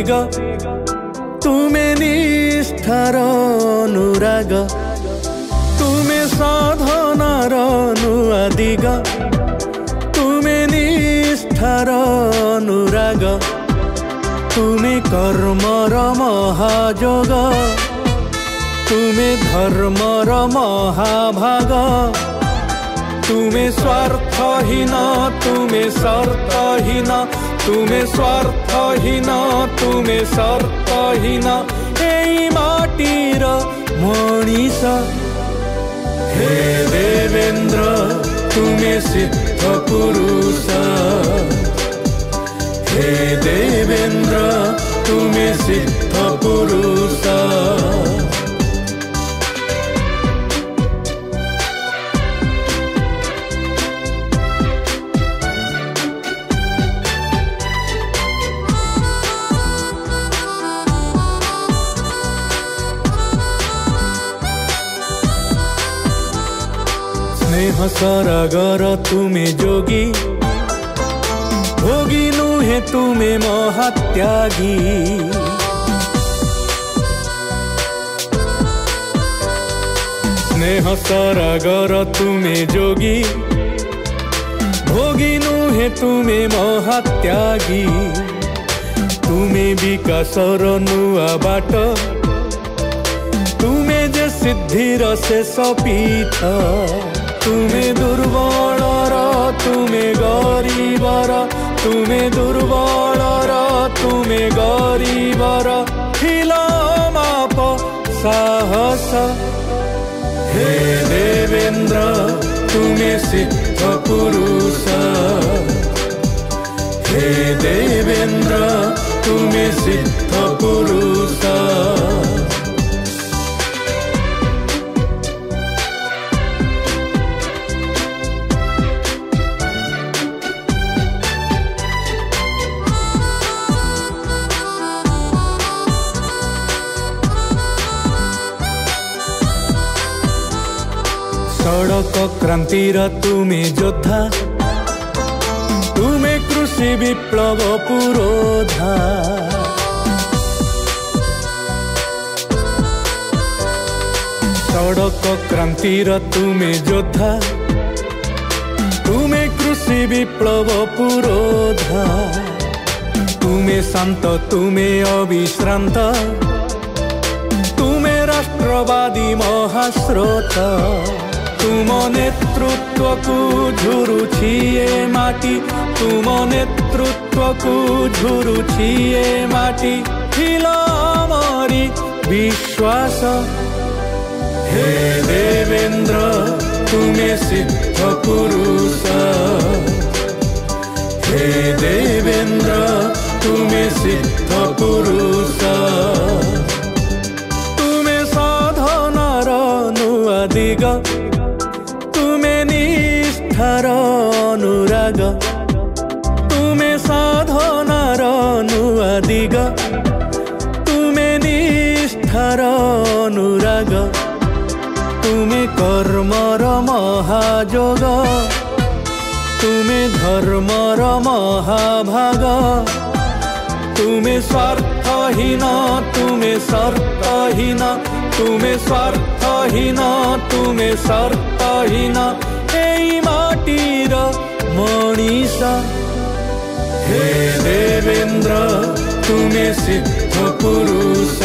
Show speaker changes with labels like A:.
A: दिग तुमे निष्ठार अनुराग तुमे साधनार नुआ दिग तुमे निष्ठार अनुराग तुमे कर्मर महाजोग तुमे धर्मर महाभाग तुमे स्वार्थहीन तुमे शर्तहीन तुमे स्वार्थहीन तुमे शर्तहीन एई माटीर मनीष हे देवेन्द्र तुमे सिद्ध पुरुष हे देवेन्द्र तुमे सिद्ध पुरुष स्नेह सरागर तुमे जोगी भोगी नुहे तुमे महात्यागी स्नेह सरागर तुमे जोगी भोगी नुहे तुमे महात्यागी तुमे विकासर नुआ बाट तुमे जे सिद्धिर शेष पीठ तुमे दुर्बलर तुमे गरीबर तुमे दुर्बलर तुमे गरीबर हिला माप साहस हे देवेन्द्र तुमे सिद्ध पुरुष हे देवेन्द्र तुमे सिद्ध पुरुष सड़क क्रांतिर तुमे योद्धा तुमे कृषि विप्लव पुरोधा सड़क क्रांतिर तुमे योद्धा तुमे कृषि विप्लव पुरोधा तुमे शांत तुमे अविश्रांत तुमे राष्ट्रवादी महास्रोत तुम नेतृत्व को झुरुछि ए माटी तुम नेतृत्व को झुरुछि ए माटी हिला आमारी विश्वास हे देवेन्द्र तुमे सिद्ध पुरुष हे देवेन्द्र तुमे सिद्ध पुरुष तुमे साधनार नुआ दिग निष्ठार अनुराग तुमे साधनार नुआ दिग तुमे निष्ठार अनुराग तुमे कर्मर महाजोग तुमे धर्मर महाभाग तुमे स्वार्थहीन तुमे शर्तहीन तुमे स्वार्थहीन तुमे शर्तहीन एई माटीर मनीष हे देवेन्द्र तुमे सिद्ध पुरुष